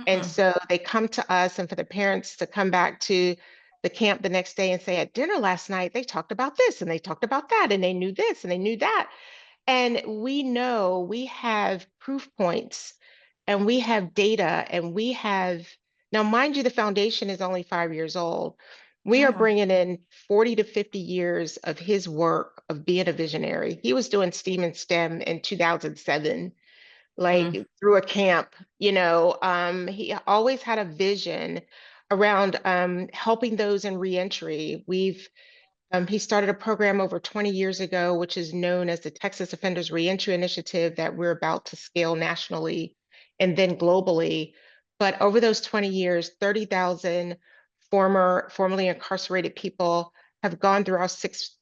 And Mm-mm. so they come to us, and for the parents to come back to the camp the next day and say, at dinner last night, they talked about this and they talked about that, and they knew this and they knew that. And we know we have proof points and we have data and we have, now, mind you, the foundation is only 5 years old. We are Yeah. bringing in 40 to 50 years of his work of being a visionary. He was doing STEAM and STEM in 2007, Mm. like through a camp. He always had a vision around helping those in reentry. He started a program over 20 years ago, which is known as the Texas Offenders Reentry Initiative, that we're about to scale nationally and then globally. But over those 20 years, 30,000 formerly incarcerated people have gone through our six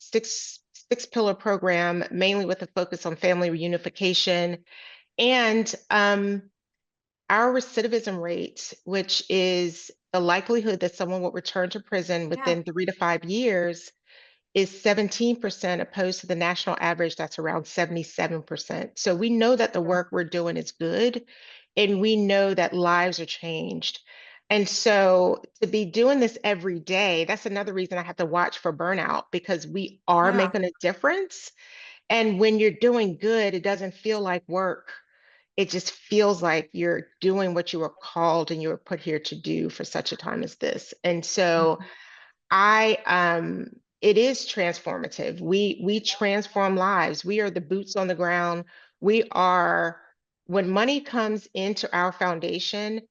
pillar program, mainly with a focus on family reunification. And our recidivism rate, which is the likelihood that someone will return to prison Yeah. within 3 to 5 years, is 17% opposed to the national average that's around 77%. So we know that the work we're doing is good, and we know that lives are changed. And so to be doing this every day, that's another reason I have to watch for burnout, because we are Yeah. making a difference. And when you're doing good, it doesn't feel like work. It just feels like you're doing what you were called and you were put here to do for such a time as this. And so I it is transformative. We transform lives. We are the boots on the ground. We are, when money comes into our foundation,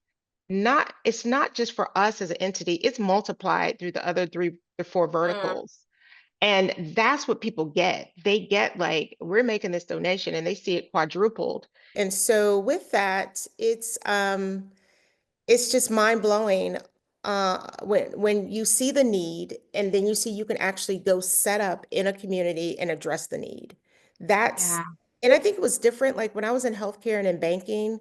it's not just for us as an entity, it's multiplied through the other three or four Mm. verticals. And that's what people get. They get, like, we're making this donation and they see it quadrupled. And so with that, it's just mind blowing when you see the need and then you see you can actually go set up in a community and address the need. That's Yeah. and I think it was different. Like when I was in healthcare and in banking,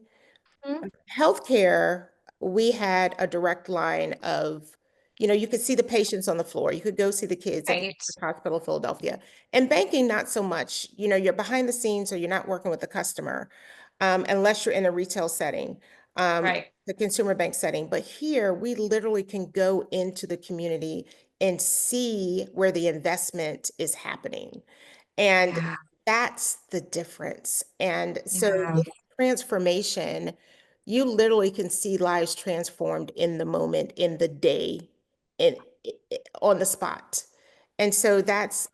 Mm. healthcare, we had a direct line of You could see the patients on the floor. You could go see the kids at the Right. Hospital of Philadelphia. And banking, not so much. You're behind the scenes, so you're not working with the customer, unless you're in a retail setting, Right. the consumer bank setting. But here, we literally can go into the community and see where the investment is happening. And Yeah. that's the difference. And so Yeah. this transformation, you literally can see lives transformed in the moment, in the day, on the spot. And so that's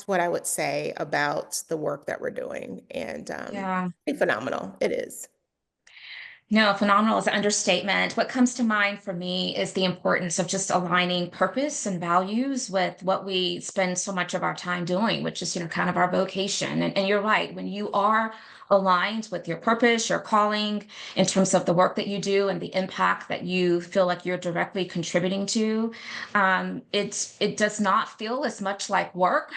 what I would say about the work that we're doing. And Yeah. it's phenomenal. It is. No, phenomenal is an understatement. What comes to mind for me is the importance of just aligning purpose and values with what we spend so much of our time doing, which is, kind of our vocation. And you're right, when you are aligned with your purpose, your calling, in terms of the work that you do and the impact that you feel like you're directly contributing to, it does not feel as much like work.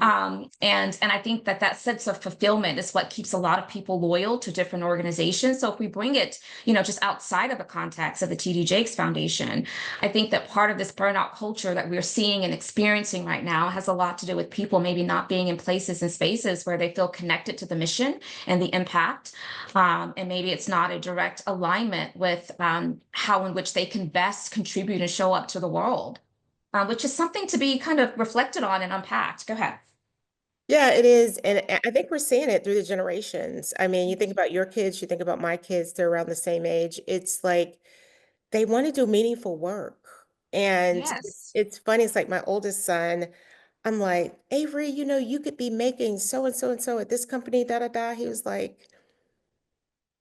And I think that that sense of fulfillment is what keeps a lot of people loyal to different organizations. So if we bring it, just outside of the context of the TD Jakes Foundation, I think that part of this burnout culture that we're seeing and experiencing right now has a lot to do with people maybe not being in places and spaces where they feel connected to the mission and the impact. And maybe it's not a direct alignment with how in which they can best contribute and show up to the world, which is something to be kind of reflected on and unpacked. Go ahead. Yeah, it is. And I think we're seeing it through the generations. I mean, you think about your kids, you think about my kids, they're around the same age. It's like they want to do meaningful work. And Yes. it's funny, it's like my oldest son, I'm like, Avery, you could be making so and so and so at this company, da da da. He was like,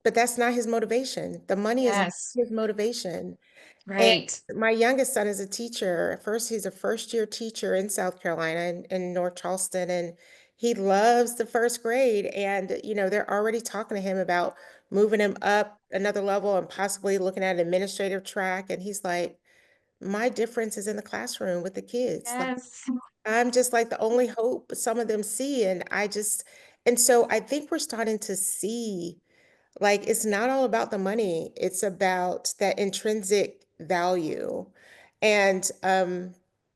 but that's not his motivation. The money is not Yes. his motivation. And Right. my youngest son is a teacher. First, he's a first-year teacher in South Carolina in North Charleston, and he loves the first grade. And, they're already talking to him about moving him up another level and possibly looking at an administrative track. And he's like, my difference is in the classroom with the kids. Like, Yes. I'm just like the only hope some of them see. And so I think we're starting to see like, it's not all about the money, it's about that intrinsic value. And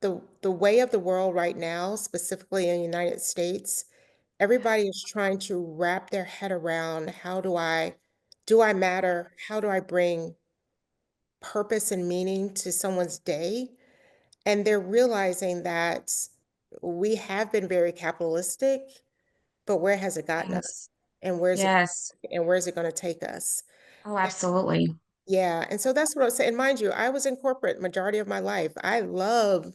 the way of the world right now, specifically in the United States, everybody is trying to wrap their head around how do I matter? How do I bring purpose and meaning to someone's day? And they're realizing that we have been very capitalistic, but where has it gotten us? Yes. And where's it Yes. and where's it going to take us? Oh, absolutely. Yeah, and so that's what I was saying. Mind you, I was in corporate majority of my life. I love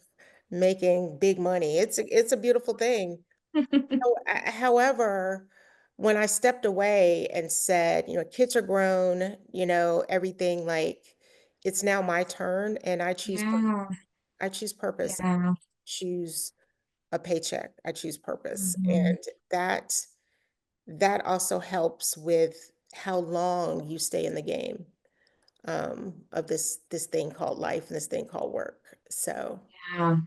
making big money. It's a beautiful thing. However, when I stepped away and said, kids are grown, everything like it's now my turn and Yeah. I choose purpose, Yeah. choose a paycheck, I choose purpose. Mhm. And that that also helps with how long you stay in the game of this thing called life and this thing called work. So, Yeah.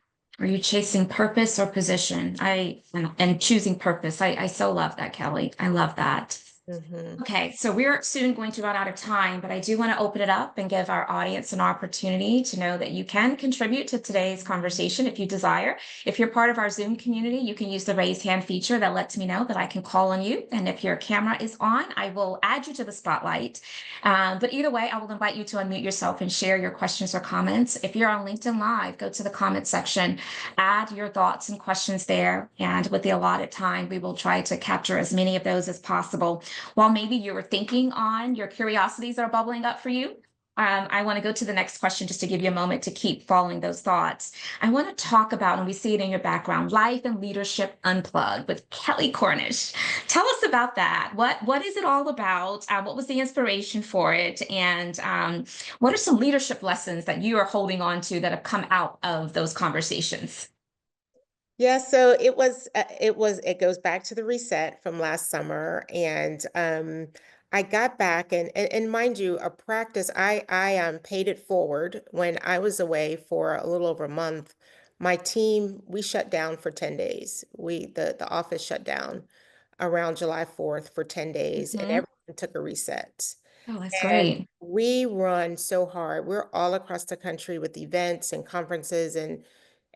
Are you chasing purpose or position? And choosing purpose. I so love that, Kelly. I love that. mhm. Okay, so we're soon going to run out of time, but I do want to open it up and give our audience an opportunity to know that you can contribute to today's conversation if you desire. If you're part of our Zoom community, you can use the raise hand feature that lets me know that I can call on you. And if your camera is on, I will add you to the spotlight. But either way, I will invite you to unmute yourself and share your questions or comments. If you're on LinkedIn Live, go to the comment section, add your thoughts and questions there. And with the allotted time, we will try to capture as many of those as possible. While maybe you were thinking on your curiosities that are bubbling up for you, I want to go to the next question just to give you a moment to keep following those thoughts. I want to talk about, and we see it in your background, Life and Leadership Unplugged with Kelley Cornish. Tell us about that. What is it all about? What was the inspiration for it? And what are some leadership lessons that you are holding on to that have come out of those conversations? Yeah, so it goes back to the reset from last summer. And I got back and mind you, a practice, I paid it forward when I was away for a little over a month. My team, we shut down for 10 days. The office shut down around July 4th for 10 days and Mhm. everyone took a reset. Oh, that's And great. we run so hard. We're all across the country with events and conferences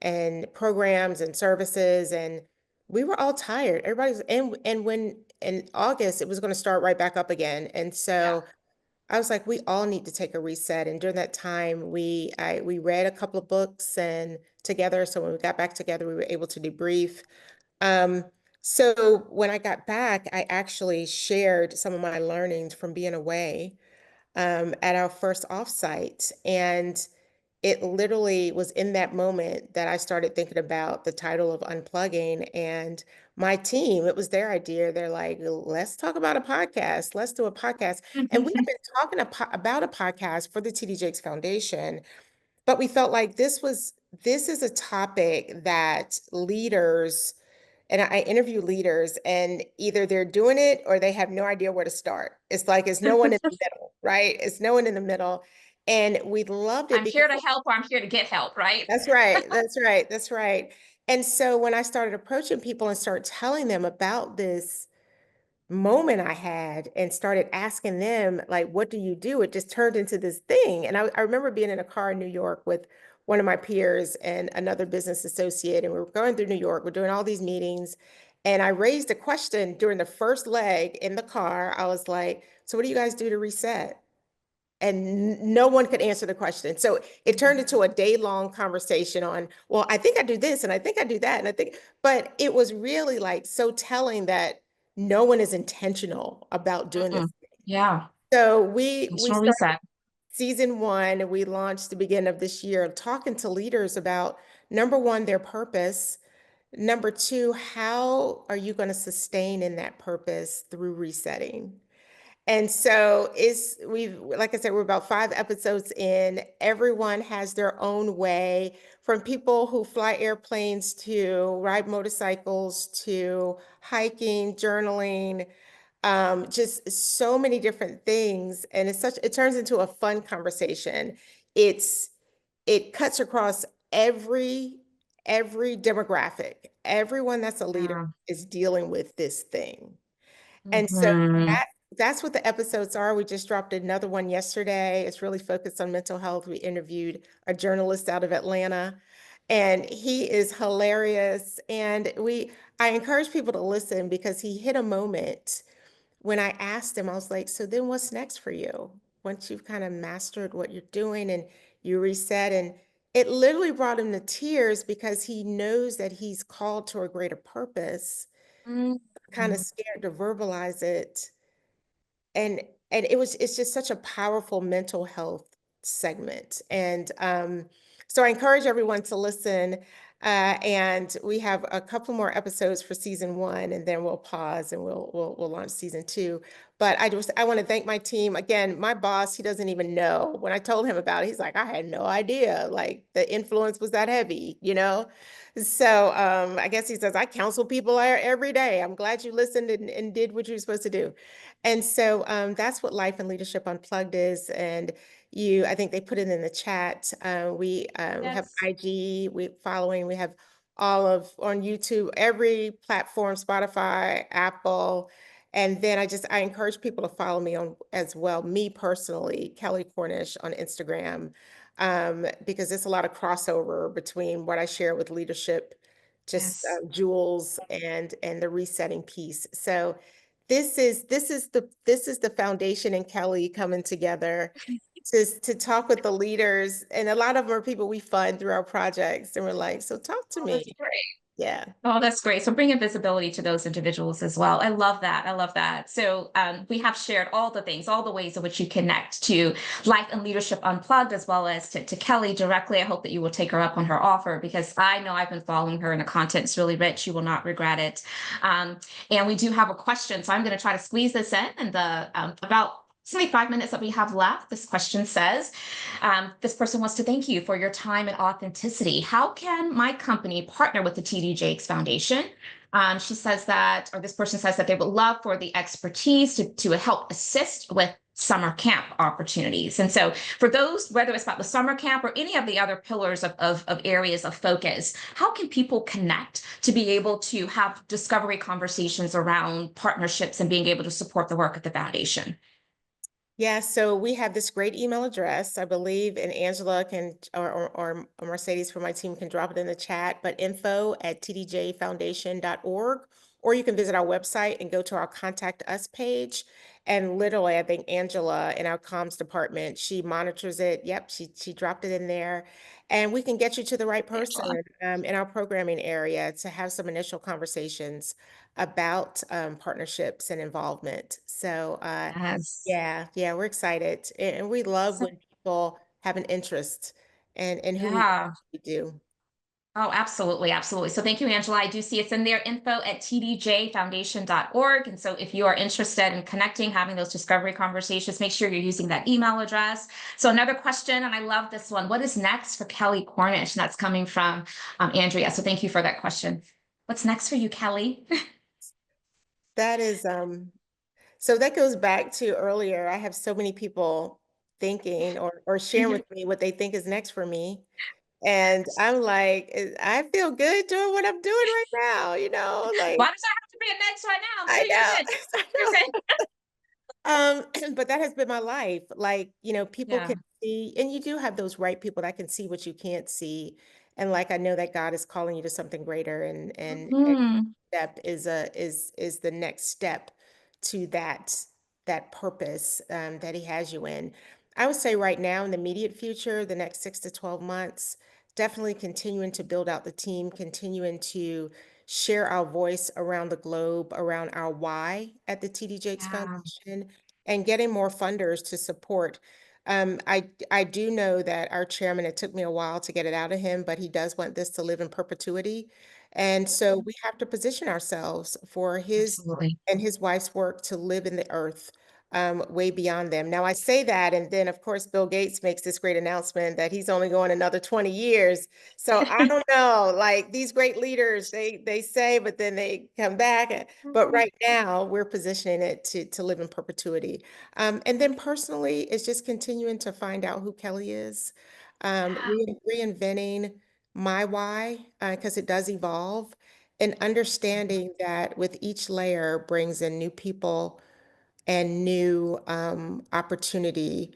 and programs and services. And we were all tired. Everybody's and when in August it was going to start right back up again. And Yeah. so I was like, we all need to take a reset. And during that time, we read a couple of books and together. So when we got back together, we were able to debrief. Um, so when I got back, I actually shared some of my learnings from being away at our first offsite. And it literally was in that moment that I started thinking about the title of Unplugging. And my team, it was their idea. They're like, let's talk about a podcast. Let's do a podcast. And we have been talking about a podcast for the TD Jakes Foundation, but we felt like this is a topic that leaders, and I interview leaders, and either they're doing it or they have no idea where to start. It's like it's no one in the middle, right? It's no one in the middle. And we loved it I'm because here to help or I'm here to get help, right? that's right. That's right. That's right. And so when I started approaching people and started telling them about this moment I had and started asking them, like, what do you do? It just turned into this thing. And I remember being in a car in New York with one of my peers and another business associate, and we were going through New York. We're doing all these meetings. And I raised a question during the first leg in the car. I was like, so what do you guys do to reset? And no one could answer the question. So it turned into a day-long conversation on, well, I think I do this and I think I do that. And I think, but it was really like so telling that no one is intentional about doing this. Mm-mm. Yeah. So we National started reset. season one, and we launched the beginning of this year, talking to leaders about number one, their purpose. Number two, how are you going to sustain in that purpose through resetting? And so like I said, we're about 5 episodes in. Everyone has their own way, from people who fly airplanes to ride motorcycles to hiking, journaling, just so many different things. And it turns into a fun conversation. It cuts across every, every demographic. Everyone that's a leader Yeah. is dealing with this thing. And so Mhm. that that's what the episodes are. We just dropped another one yesterday. It's really focused on mental health. We interviewed a journalist out of Atlanta, and he is hilarious. And I encourage people to listen because he hit a moment when I asked him, I was like, so then what's next for you? Once you've kind of mastered what you're doing and you reset, and it literally brought him to tears because he knows that he's called to a greater purpose, Mhm. kind of scared to verbalize it. And it's just such a powerful mental health segment. And so I encourage everyone to listen. And we have a couple more episodes for season one, and then we'll pause and we'll launch season two. But I want to thank my team. Again, my boss, he doesn't even know. When I told him about it, he's like, I had no idea. Like the influence was that heavy, you know? So I guess he says, I counsel people every day. I'm glad you listened and did what you're supposed to do. And so that's what Life and Leadership Unplugged is. And I think they put it in the chat. We have Yes. IG, we have all of on YouTube, every platform, Spotify, Apple. And then I encourage people to follow me on as well, me personally, Kelley Cornish on Instagram, because there's a lot of crossover between what I share with leadership, just Yes. jewels and the resetting piece. So this is the foundation and Kelley coming together to talk with the leaders. And a lot of them are people we fund through our projects. And we're like, so talk to Oh, that's me. great. Yeah. Oh, that's great. So bringing visibility to those individuals as well. I love that. I love that. So we have shared all the things, all the ways in which you connect to Life and Leadership Unplugged, as well as to Kelley directly. I hope that you will take her up on her offer, because I know I've been following her and the content is really rich. You will not regret it. And we do have a question. So I'm going to try to squeeze this in the about 5 minutes that we have left. This question says, this person wants to thank you for your time and authenticity. How can my company partner with the TD Jakes Foundation? She says that, or this person says that they would love for the expertise to help assist with summer camp opportunities. And so for those, whether it's about the summer camp or any of the other pillars of areas of focus, how can people connect to be able to have discovery conversations around partnerships and being able to support the work of the foundation? Yeah, so we have this great email address, I believe, and Angela can or Mercedes from my team can drop it in the chat, but info@tdjfoundation.org, or you can visit our website and go to our contact us page. And literally, I think Angela in our comms department, she monitors it. Yep, she dropped it in there. And we can get you to the right Angela. person in our programming area to have some initial conversations about partnerships and involvement. So Yes. yeah, we're excited. And we love So, when people have an interest in who yeah. we do. Oh, absolutely, absolutely. So thank you, Angela. I do see it's in there, info@tdjfoundation.org. And so if you are interested in connecting, having those discovery conversations, make sure you're using that email address. So another question, and I love this one. What is next for Kelley Cornish? And that's coming from Andrea. So thank you for that question. What's next for you, Kelley? That is so that goes back to earlier. I have so many people thinking or sharing with me what they think is next for me. And I'm like, I feel good doing what I'm doing right now, like Why does that have to be a next right now? I'm I sure you're know. good. I You're know. saying, But that has been my life. Like, people yeah. can see, and you do have those right people that can see what you can't see. And like, I know that God is calling you to something greater, and Mhm. step is the next step to that purpose that he has you in. I would say right now in the immediate future, the next 6 to 12 months, definitely continuing to build out the team, continuing to share our voice around the globe, around our why at the TD Jakes Yeah. Foundation, and getting more funders to support. I do know that our chairman, it took me a while to get it out of him, but he does want this to live in perpetuity. And so we have to position ourselves for his Absolutely. and his wife's work to live in the earth way beyond them. Now, I say that, and then, of course, Bill Gates makes this great announcement that he's only going another 20 years. So I don't know, like these great leaders, they say, but then they come back. But right now, we're positioning it to live in perpetuity. And then personally, it's just continuing to find out who Kelley is, reinventing my why, because it does evolve, and understanding that with each layer brings in new people and new opportunity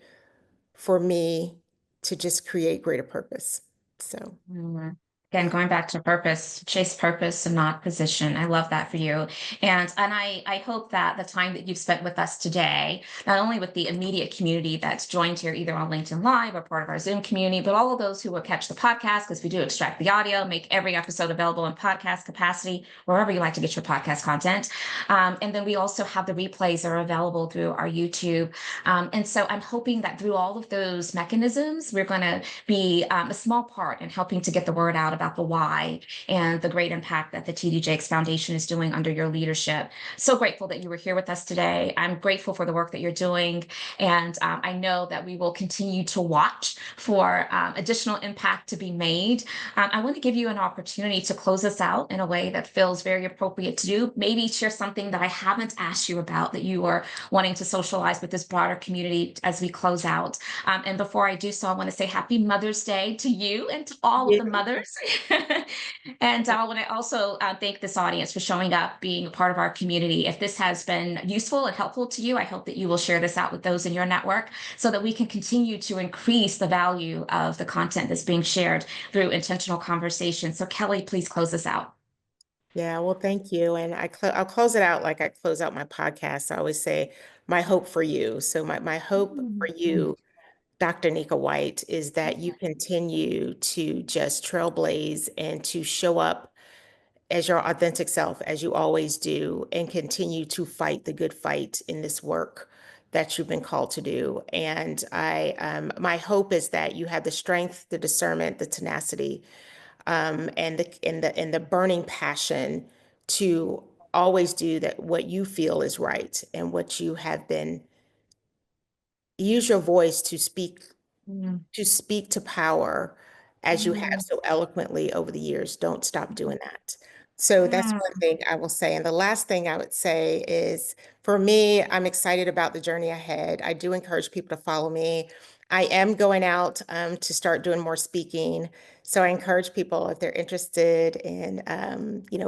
for me to just create greater purpose. So, Mm. Again, going back to purpose, chase purpose and not position. I love that for you. And I hope that the time that you've spent with us today, not only with the immediate community that's joined here either on LinkedIn Live or part of our Zoom community, but all of those who will catch the podcast, because we do extract the audio, make every episode available in podcast capacity, wherever you like to get your podcast content. And then we also have the replays are available through our YouTube. And so I'm hoping that through all of those mechanisms, we're going to be a small part in helping to get the word out about the why and the great impact that the TD Jakes Foundation is doing under your leadership. So grateful that you were here with us today. I'm grateful for the work that you're doing. And I know that we will continue to watch for additional impact to be made. I want to give you an opportunity to close us out in a way that feels very appropriate to do. Maybe share something that I haven't asked you about that you are wanting to socialize with this broader community as we close out. And before I do so, I want to say happy Mother's Day to you and to all of yeah. the mothers. And I want to also thank this audience for showing up, being a part of our community. If this has been useful and helpful to you, I hope that you will share this out with those in your network so that we can continue to increase the value of the content that's being shared through intentional conversation. So Kelley, please close us out. Yeah, well, thank you. And I'll close it out like I close out my podcast. I always say, my hope for you. So my hope for you, Dr. Nika White, is that you continue to just trailblaze and to show up as your authentic self, as you always do, and continue to fight the good fight in this work that you've been called to do. And my hope is that you have the strength, the discernment, the tenacity, and the burning passion to always do that what you feel is right and what you have been use your voice Mm, to speak to power as you have mm, so eloquently over the years. Don't stop doing that. So that's mm, one thing I will say. And the last thing I would say is for me, I'm excited about the journey ahead. I do encourage people to follow me. I am going out to start doing more speaking. So I encourage people, if they're interested in,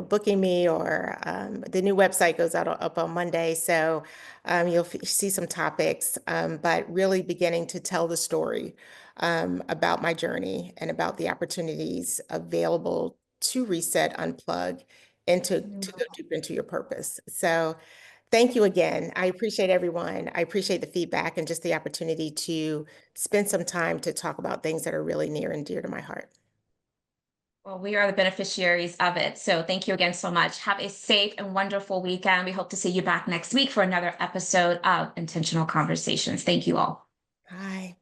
booking me, or the new website goes out up on Monday. So you'll see some topics, but really beginning to tell the story about my journey and about the opportunities available to reset, unplug, and to go deeper into your purpose. So thank you again. I appreciate everyone. I appreciate the feedback and just the opportunity to spend some time to talk about things that are really near and dear to my heart. Well, we are the beneficiaries of it. So thank you again so much. Have a safe and wonderful weekend. We hope to see you back next week for another episode of Intentional Conversations. Thank you all. Bye.